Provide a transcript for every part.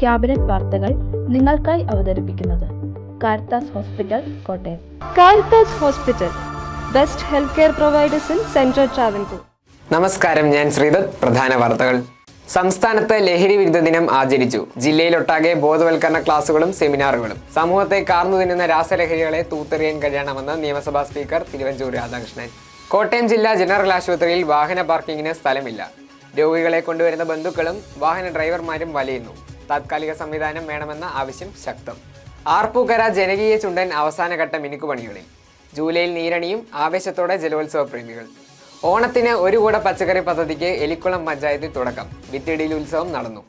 Cabinet വാർത്തകൾ നിങ്ങൾക്കായി അവതരിപ്പിക്കുന്നത് Caritas hospital Kottayam. Caritas hospital, best health care providers in central Travancore. നമസ്കാരം, ഞാൻ ശ്രീദത്ത്. പ്രധാന വാർത്തകൾ. സംസ്ഥാനത്ത് ലഹരി വിരുദ്ധ ദിനം ആചരിച്ചു. ജില്ലയിലൊട്ടാകെ ബോധവൽക്കരണ ക്ലാസുകളും സെമിനാറുകളും. സമൂഹത്തെ കാർന്നു തിന്നുന്ന രാസലഹരികളെ തൂത്തെറിയാൻ കഴിയണമെന്ന് നിയമസഭാ സ്പീക്കർ തിരുവഞ്ചൂർ രാധാകൃഷ്ണൻ. കോട്ടയം ജില്ലാ ജനറൽ ആശുപത്രിയിൽ വാഹന പാർക്കിങ്ങിന് സ്ഥലമില്ല. രോഗികളെ കൊണ്ടുവരുന്ന ബന്ധുക്കളും വാഹന ഡ്രൈവർമാരും വലയുന്നു. താത്കാലിക സംവിധാനം വേണമെന്ന ആവശ്യം ശക്തം. ആർപ്പൂക്കര ജനകീയ ചുണ്ടൻ അവസാനഘട്ട മിനുക്കുപണികളിൽ. ജൂലൈയിൽ നീരണിയും ആവേശത്തോടെ ജലോത്സവ പ്രേമികൾ. ഓണത്തിന് ഒരു കൂട പച്ചക്കറി പദ്ധതിക്ക് എലിക്കുളം പഞ്ചായത്തിൽ തുടക്കം. വിത്തിടിയിൽ ഉത്സവം നടന്നു.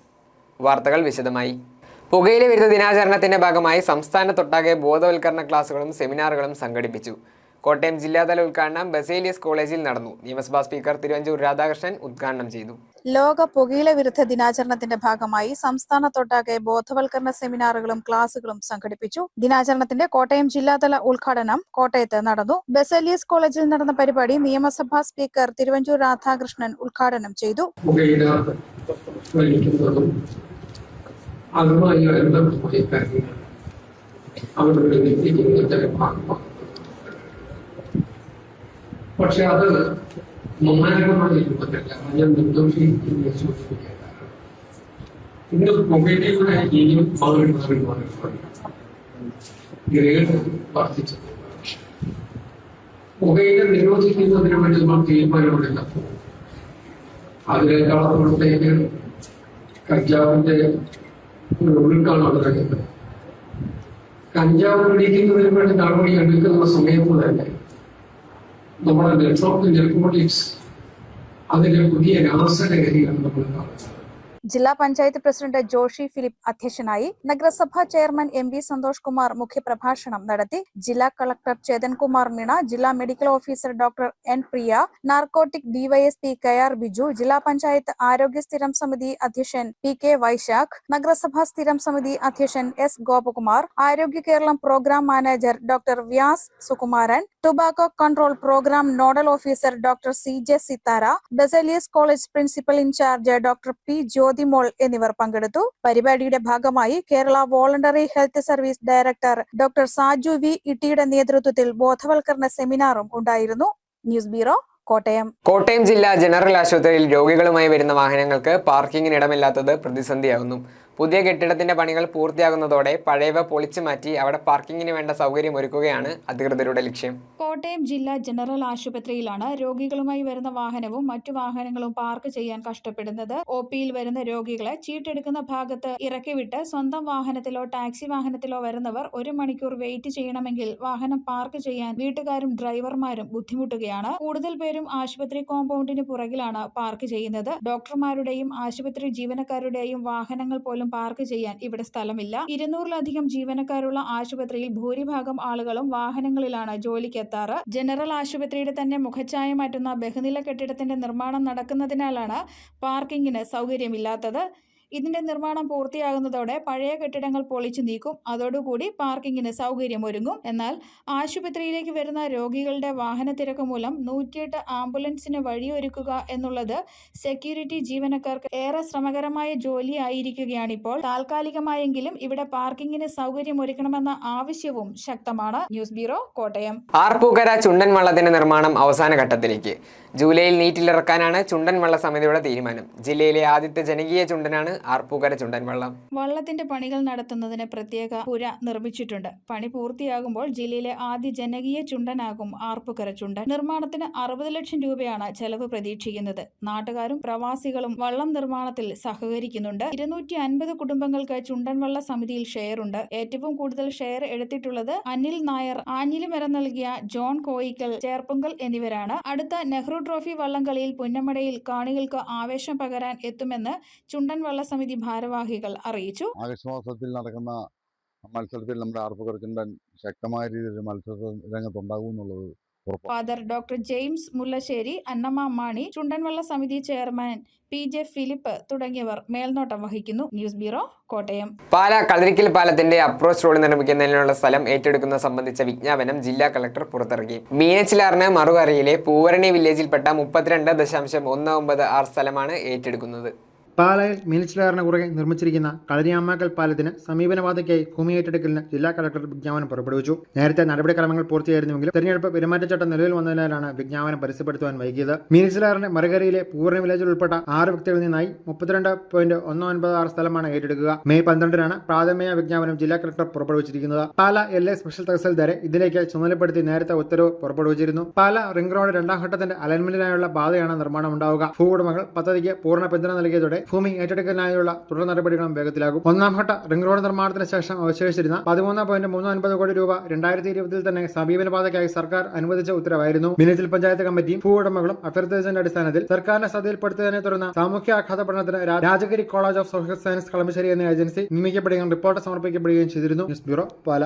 വാർത്തകൾ വിശദമായി. പുകയില വിരുദ്ധ ദിനാചരണത്തിന്റെ ഭാഗമായി സംസ്ഥാനത്തൊട്ടാകെ ബോധവൽക്കരണ ക്ലാസുകളും സെമിനാറുകളും സംഘടിപ്പിച്ചു. കോട്ടയം ജില്ലാതല ഉദ്ഘാടനം ബസേലിയസ് കോളേജിൽ നടന്നു. നിയമസഭാ സ്പീക്കർ തിരുവഞ്ചൂർ രാധാകൃഷ്ണൻ ഉദ്ഘാടനം ചെയ്തു. ലോക പുകയില വിരുദ്ധ ദിനാചരണത്തിന്റെ ഭാഗമായി സംസ്ഥാനത്തൊട്ടാകെ ബോധവൽക്കരണ സെമിനാറുകളും ക്ലാസുകളും സംഘടിപ്പിച്ചു. ദിനാചരണത്തിന്റെ കോട്ടയം ജില്ലാതല ഉദ്ഘാടനം കോട്ടയത്ത് നടന്നു. ബസേലിയസ് കോളേജിൽ നടന്ന പരിപാടി നിയമസഭാ സ്പീക്കർ തിരുവഞ്ചൂർ രാധാകൃഷ്ണൻ ഉദ്ഘാടനം ചെയ്തു. പക്ഷെ അത് മാനകമായ രൂപത്തില്ല. ഞാൻ നിർദ്ദോഷിക്കുന്ന ഇന്ന് പുകയിലയുടെ ഇനിയും ഗ്രേഡ് വർദ്ധിച്ചു. പുകയില നിരോധിക്കുന്നതിന് വേണ്ടി നമ്മൾ തീരുമാനമെടുക്കാം. അതിനേക്കാളത്തേക്ക് കഞ്ചാവിന്റെ ഒഴുക്കാണ് നടക്കുന്നത്. കഞ്ചാവ് പിടിക്കുന്നതിന് വേണ്ടി നടപടി എടുക്കുന്ന സമയത്ത് തന്നെ നമ്മുടെ നെറ്റ്വർക്ക് നെർക്കോട്ടിക്സ് അതിലെ പുതിയ രാസലഹരിയാണ് നമ്മൾ കാണുന്നത്. ജില്ലാ പഞ്ചായത്ത് പ്രസിഡന്റ് ജോഷി ഫിലിപ്പ് അധ്യക്ഷനായി. നഗരസഭാ ചെയർമാൻ എം.വി. സന്തോഷ് കുമാർ മുഖ്യപ്രഭാഷണം നടത്തി. ജില്ലാ കളക്ടർ ചേതൻ കുമാർ മീണ, ജില്ലാ മെഡിക്കൽ ഓഫീസർ ഡോക്ടർ എൻ പ്രിയ, നാർക്കോട്ടിക് ഡിവൈഎസ്പി കെ.ആർ. ബിജു, ജില്ലാ പഞ്ചായത്ത് ആരോഗ്യ സ്ഥിരം സമിതി അധ്യക്ഷൻ പി.കെ. വൈശാഖ്, നഗരസഭാ സ്ഥിരം സമിതി അധ്യക്ഷൻ എസ്. ഗോപകുമാർ, ആരോഗ്യ Keralam program manager doctor Vyas Sukumaran, tobacco control program nodal officer doctor സി.ജെ. Sithara, Baselius college principal in charge doctor പി. ജ്യോതിമോൾ എന്നിവർ പങ്കെടുത്തു. പരിപാടിയുടെ ഭാഗമായി Kerala voluntary health service director doctor Saju V ഇട്ടിയുടെ നേതൃത്വത്തിൽ ബോധവൽക്കരണ സെമിനാറും ഉണ്ടായിരുന്നു. News bureau, Kottayam. കോട്ടയം ജില്ലാ ജനറൽ ആശുപത്രിയിൽ രോഗികളുമായി വരുന്ന വാഹനങ്ങൾക്ക് പാർക്കിങ്ങിന് ഇടമില്ലാത്തത് പ്രതിസന്ധിയാകുന്നു. പുതിയ കെട്ടിടത്തിന്റെ പണികൾ പൂർത്തിയാകുന്നതോടെ പഴയവ പൊളിച്ചു മാറ്റി അവിടെ പാർക്കിങ്ങിന് വേണ്ട സൗകര്യം ഒരുക്കുകയാണ് അധികൃതരുടെ ലക്ഷ്യം. കോട്ടയം ജില്ലാ ജനറൽ ആശുപത്രിയിലാണ് രോഗികളുമായി വരുന്ന വാഹനവും മറ്റു വാഹനങ്ങളും പാർക്ക് ചെയ്യാൻ കഷ്ടപ്പെടുന്നത്. ഒപിയിൽ വരുന്ന രോഗികളെ ചീട്ടെടുക്കുന്ന ഭാഗത്ത് ഇറക്കിവിട്ട് സ്വന്തം വാഹനത്തിലോ ടാക്സി വാഹനത്തിലോ വരുന്നവർ 1 മണിക്കൂർ വെയിറ്റ് ചെയ്യണമെങ്കിൽ വാഹനം പാർക്ക് ചെയ്യാൻ വീട്ടുകാരും ഡ്രൈവർമാരും ബുദ്ധിമുട്ടുകയാണ്. കൂടുതൽ പേരും ആശുപത്രി കോമ്പൗണ്ടിന് പുറകിലാണ് പാർക്ക് ചെയ്യുന്നത്. ഡോക്ടർമാരുടെയും ആശുപത്രി ജീവനക്കാരുടെയും വാഹനങ്ങൾ പോലും പാർക്ക് ചെയ്യാൻ ഇവിടെ സ്ഥലമില്ല. 200-ലധികം ജീവനക്കാരുള്ള ആശുപത്രിയിൽ ഭൂരിഭാഗം ആളുകളും വാഹനങ്ങളിലാണ് ജോലിക്കെത്താറ്. ജനറൽ ആശുപത്രിയുടെ തന്നെ മുഖച്ഛായ മാറ്റുന്ന ബഹുനില കെട്ടിടത്തിന്റെ നിർമ്മാണം നടക്കുന്നതിനാലാണ് പാർക്കിങ്ങിന് സൗകര്യമില്ലാത്തത്. ഇതിന്റെ നിർമ്മാണം പൂർത്തിയാകുന്നതോടെ പഴയ കെട്ടിടങ്ങൾ പൊളിച്ചു നീക്കും. അതോടുകൂടി പാർക്കിങ്ങിന് സൗകര്യമൊരുങ്ങും. എന്നാൽ ആശുപത്രിയിലേക്ക് വരുന്ന രോഗികളുടെ വാഹനത്തിരക്ക് മൂലം 108 ആംബുലൻസിന് വഴിയൊരുക്കുക എന്നുള്ളത് സെക്യൂരിറ്റി ജീവനക്കാർക്ക് ഏറെ ശ്രമകരമായ ജോലിയായിരിക്കുകയാണിപ്പോൾ. താൽക്കാലികമായെങ്കിലും ഇവിടെ പാർക്കിങ്ങിന് സൗകര്യമൊരുക്കണമെന്ന ആവശ്യവും ശക്തമാണ്. News bureau, Kottayam. ആർപ്പൂക്കര ചുണ്ടൻ വള്ളത്തിന്റെ നിർമ്മാണം അവസാന ഘട്ടത്തിലേക്ക്. ജൂലൈയിൽ നീറ്റിലിറക്കാനാണ് ചുണ്ടൻ വള്ള സമിതിയുടെ തീരുമാനം. ജില്ലയിലെ ആദ്യത്തെ ജനകീയ ചുണ്ടനാണ് ആർപ്പൂക്കര ചുണ്ടൻ വള്ളം. വള്ളത്തിന്റെ പണികൾ നടത്തുന്നതിന് പ്രത്യേക പുര നിർമ്മിച്ചിട്ടുണ്ട്. പണി പൂർത്തിയാകുമ്പോൾ ജില്ലയിലെ ആദ്യ ജനകീയ ചുണ്ടനാകും ആർപ്പൂക്കര ചുണ്ടൻ. നിർമ്മാണത്തിന് 60 ലക്ഷം രൂപയാണ് ചെലവ് പ്രതീക്ഷിക്കുന്നത്. നാട്ടുകാരും പ്രവാസികളും വള്ളം നിർമ്മാണത്തിൽ സഹകരിക്കുന്നുണ്ട്. 250 കുടുംബങ്ങൾക്ക് ചുണ്ടൻ വള്ള സമിതിയിൽ ഷെയറുണ്ട്. ഏറ്റവും കൂടുതൽ ഷെയർ എടുത്തിട്ടുള്ളത് അനിൽ നായർ, ആഞ്ഞിലിമരം നൽകിയ ജോൺ കോയിക്കൽ, ചേർപ്പുങ്കൽ എന്നിവരാണ്. അടുത്ത നെഹ്റു ട്രോഫി വള്ളംകളിയിൽ പുന്നമടയിൽ കാണികൾക്ക് ആവേശം പകരാൻ എത്തുമെന്ന് ചുണ്ടൻ വള്ള സമിതി ഭാരവാഹികൾ അറിയിച്ചു. ആഗസ്റ്റ് മാസത്തിൽ നടക്കുന്ന മത്സരത്തിൽ നമ്മുടെ ആർപ്പൂക്കര ചുണ്ടൻ ശക്തമായ രീതിയിൽ മത്സര രംഗത്തുണ്ടാകും എന്നുള്ളത് father doctor James Mullassery, Annamma Mani, ചുണ്ടൻവള്ള സമിതി ചെയർമാൻ പി.ജെ. ഫിലിപ്പ് തുടങ്ങിയവർ മേൽനോട്ടം വഹിക്കുന്നു. News bureau, Kottayam. പാലാ കളരിക്കൽ പാലത്തിന്റെ അപ്രോച്ച് റോഡ് നിർമ്മിക്കുന്നതിനുള്ള സ്ഥലം ഏറ്റെടുക്കുന്നത് സംബന്ധിച്ച വിജ്ഞാപനം ജില്ലാ കളക്ടർ പുറത്തിറക്കി. മീനച്ചിലാറിന് മറുകരയിലെ പൂവരണി വില്ലേജിൽപ്പെട്ട 32.19 സ്ഥലമാണ് ഏറ്റെടുക്കുന്നത്. പാലായിൽ മീനച്ചിലാറിന് കുറുകെ നിർമ്മിച്ചിരിക്കുന്ന കളരിയാമ്മാക്കൽ പാലത്തിന് സമീപനപാതയ്ക്കായി ഭൂമി ഏറ്റെടുക്കലിന് ജില്ലാ കളക്ടർ വിജ്ഞാപനം പുറപ്പെടുവിച്ചു. നേരത്തെ നടപടിക്രമങ്ങൾ പൂർത്തിയായിരുന്നുവെങ്കിലും തെരഞ്ഞെടുപ്പ് പെരുമാറ്റച്ചട്ടം നിലവിൽ വന്നതിനാലാണ് വിജ്ഞാപനം പരസ്യപ്പെടുത്തുവാൻ വൈകിയത്. മീനച്ചിലാറിന് മറുകരയിലെ പൂർണ്ണ വില്ലേജിൽ ഉൾപ്പെട്ട 6 വ്യക്തികളിൽ നിന്നായി 32.196 സ്ഥലമാണ് ഏറ്റെടുക്കുക. മെയ് 12-നാണ് പ്രാഥമിക വിജ്ഞാപനം ജില്ലാ കളക്ടർ പുറപ്പെടുവിച്ചിരിക്കുന്നത്. പാല LA സ്പെഷ്യൽ തഹസിൽദാരെ ഇതിലേക്ക് ചുമതലപ്പെടുത്തി നേരത്തെ ഉത്തരവ് പുറപ്പെടുവിച്ചിരുന്നു. പാല റിംഗ് റോഡ് 2ാം ഘട്ടത്തിന്റെ അലൈൻമെന്റിനായുള്ള പാതയാണ് നിർമ്മാണം ഉണ്ടാവുക. ഭൂവുടമകൾ പദ്ധതിക്ക് പൂർണ്ണ പിന്തുണ നൽകിയതോടെ ഭൂമി ഏറ്റെടുക്കലിനായുള്ള തുടർ നടപടികളും വേഗത്തിലാകും. 1ാം ഘട്ട റിംഗ് റോഡ് നിർമ്മാണത്തിന് ശേഷം അവശേഷിച്ചിരുന്ന 13.350 കോടി രൂപ 2020 തന്നെ സമീപന പാതയ്ക്കായി സർക്കാർ അനുവദിച്ച ഉത്തരവായിരുന്നു. മീനച്ചിൽ പഞ്ചായത്ത് കമ്മിറ്റിയും ഭൂവുടമകളും അഭ്യർത്ഥിച്ചതിന്റെ അടിസ്ഥാനത്തിൽ സർക്കാരിനെ ശ്രദ്ധയിൽപ്പെടുത്തിയതിനെ തുടർന്ന് സാമൂഹ്യാഘാത പഠനത്തിന് Rajagiri college of social science Kalamassery എന്ന ഏജൻസി നിയമിക്കപ്പെടുകയും റിപ്പോർട്ട് സമർപ്പിക്കപ്പെടുകയും ചെയ്തിരുന്നു. ന്യൂസ് ബ്യൂറോ, പാല.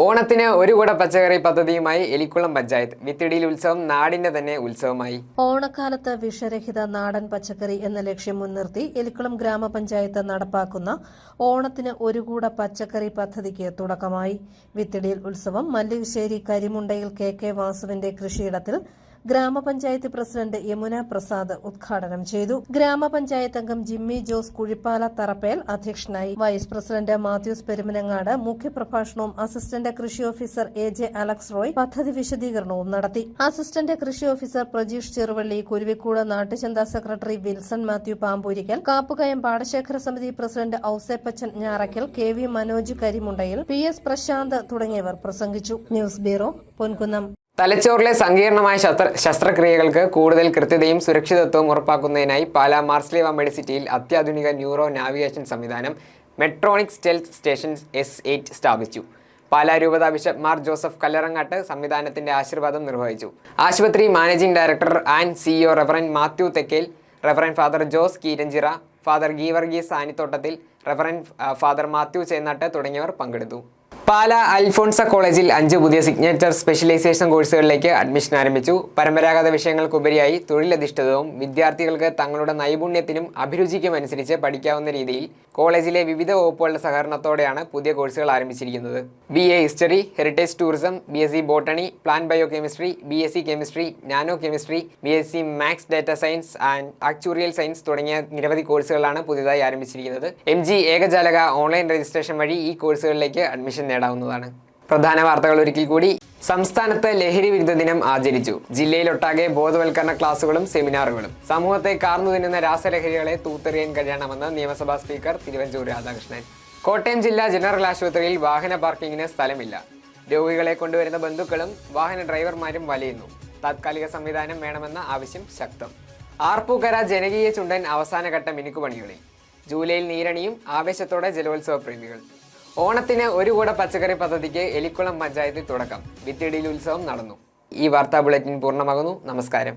ഓണത്തിന് ഒരു കൂട പച്ചക്കറി പദ്ധതിയുമായി എലിക്കുളം പഞ്ചായത്ത്. വിത്തിടിയിൽ ഉത്സവം നാടിന്റെ തന്നെ ഉത്സവമായി. ഓണക്കാലത്ത് വിഷരഹിത നാടൻ പച്ചക്കറി എന്ന ലക്ഷ്യം മുൻനിർത്തി എലിക്കുളം ഗ്രാമപഞ്ചായത്ത് നടപ്പാക്കുന്ന ഓണത്തിന് ഒരു കൂട പച്ചക്കറി പദ്ധതിക്ക് തുടക്കമായി. വിത്തിടിയിൽ ഉത്സവം മല്ലിശ്ശേരി കരിമുണ്ടയിൽ KK വാസുവിന്റെ കൃഷിയിടത്തിൽ ഗ്രാമപഞ്ചായത്ത് പ്രസിഡന്റ് യമുന പ്രസാദ് ഉദ്ഘാടനം ചെയ്തു. ഗ്രാമപഞ്ചായത്ത് അംഗം ജിമ്മി ജോസ് കുഴിപ്പാല തറപ്പേൽ അധ്യക്ഷനായി. വൈസ് പ്രസിഡന്റ് മാത്യൂസ് പെരുമനങ്ങാട് മുഖ്യപ്രഭാഷണവും അസിസ്റ്റന്റ് കൃഷി ഓഫീസർ AJ അലക്സ് റോയ് പദ്ധതി വിശദീകരണവും നടത്തി. അസിസ്റ്റന്റ് കൃഷി ഓഫീസർ പ്രജീഷ് ചെറുവള്ളി, കുരുവിക്കൂട് നാട്ടുചന്ത സെക്രട്ടറി വിൽസൺ മാത്യു പാമ്പൂരിക്കൽ, കാപ്പുകയം പാടശേഖര സമിതി president Ouseppachan Njarackal, KV Manoj Karimundayil, PS Prasanth തുടങ്ങിയവർ പ്രസംഗിച്ചു. News bureau, Ponkunnam. തലച്ചോറിലെ സങ്കീർണമായ ശസ്ത്രക്രിയകൾക്ക് കൂടുതൽ കൃത്യതയും സുരക്ഷിതത്വവും ഉറപ്പാക്കുന്നതിനായി പാലാ മാർസ്ലേവ മെഡിസിറ്റിയിൽ അത്യാധുനിക ന്യൂറോ നാവിഗേഷൻ സംവിധാനം മെട്രോണിക് സ്റ്റെൽത്ത് സ്റ്റേഷൻ S8 സ്ഥാപിച്ചു. പാലാ രൂപത ബിഷപ്പ് മാർ ജോസഫ് കല്ലറങ്ങാട്ട് സംവിധാനത്തിന്റെ ആശീർവാദം നിർവഹിച്ചു. ആശുപത്രി managing director and CEO reverend Mathew Thekkel, reverend father Jose Keeramchira, father Geevarghese Sanithottathil, reverend father Mathew Chennattu തുടങ്ങിയവർ പങ്കെടുത്തു. പാലാ അൽഫോൺസ കോളേജിൽ 5 പുതിയ സിഗ്നേച്ചർ സ്പെഷ്യലൈസേഷൻ കോഴ്സുകളിലേക്ക് അഡ്മിഷൻ ആരംഭിച്ചു. പരമ്പരാഗത വിഷയങ്ങൾക്കുപരിയായി തൊഴിലധിഷ്ഠിതവും വിദ്യാർത്ഥികൾക്ക് തങ്ങളുടെ നൈപുണ്യത്തിനും അഭിരുചിക്കും അനുസരിച്ച് പഠിക്കാവുന്ന രീതിയിൽ കോളേജിലെ വിവിധ വകുപ്പുകളുടെ സഹകരണത്തോടെയാണ് പുതിയ കോഴ്സുകൾ ആരംഭിച്ചിരിക്കുന്നത്. BA history, heritage tourism, BSc botany, plant bio chemistry, BSc chemistry, nano chemistry, BSc maths data science and actuarial science തുടങ്ങിയ നിരവധി കോഴ്സുകളാണ് പുതിയതായി ആരംഭിച്ചിരിക്കുന്നത്. MG ഏകജാലക ഓൺലൈൻ രജിസ്ട്രേഷൻ വഴി ഈ കോഴ്സുകളിലേക്ക് അഡ്മിഷൻ നേടാവുന്നതാണ്. പ്രധാന വാർത്തകൾ ഒരിക്കൽ കൂടി. സംസ്ഥാനത്ത് ലഹരി വിരുദ്ധ ദിനം ആചരിച്ചു. ജില്ലയിലൊട്ടാകെ ബോധവൽക്കരണ ക്ലാസുകളും സെമിനാറുകളും. സമൂഹത്തെ കാർന്നു തിന്നുന്ന രാസലഹരികളെ തൂത്തെറിയാൻ കഴിയണമെന്ന് നിയമസഭാ സ്പീക്കർ തിരുവഞ്ചൂർ രാധാകൃഷ്ണൻ. കോട്ടയം ജില്ലാ ജനറൽ ആശുപത്രിയിൽ വാഹന പാർക്കിങ്ങിന് സ്ഥലമില്ല. രോഗികളെ കൊണ്ടുവരുന്ന ബന്ധുക്കളും വാഹന ഡ്രൈവർമാരും വലയുന്നു. താത്കാലിക സംവിധാനം വേണമെന്ന ആവശ്യം ശക്തം. ആർപ്പൂക്കര ജനകീയ ചുണ്ടൻ അവസാനഘട്ട മിനുക്കുപണികളിൽ. ജൂലൈയിൽ നീരണിയും ആവേശത്തോടെ ജലോത്സവ പ്രേമികൾ. ഓണത്തിന് ഒരു കൂട പച്ചക്കറി പദ്ധതിക്ക് എലിക്കുളം പഞ്ചായത്തിൽ തുടക്കം. വിത്തിടിയിൽ ഉത്സവം നടന്നു. ഈ വാർത്താ ബുള്ളറ്റിൻ പൂർണ്ണമാകുന്നു. നമസ്കാരം.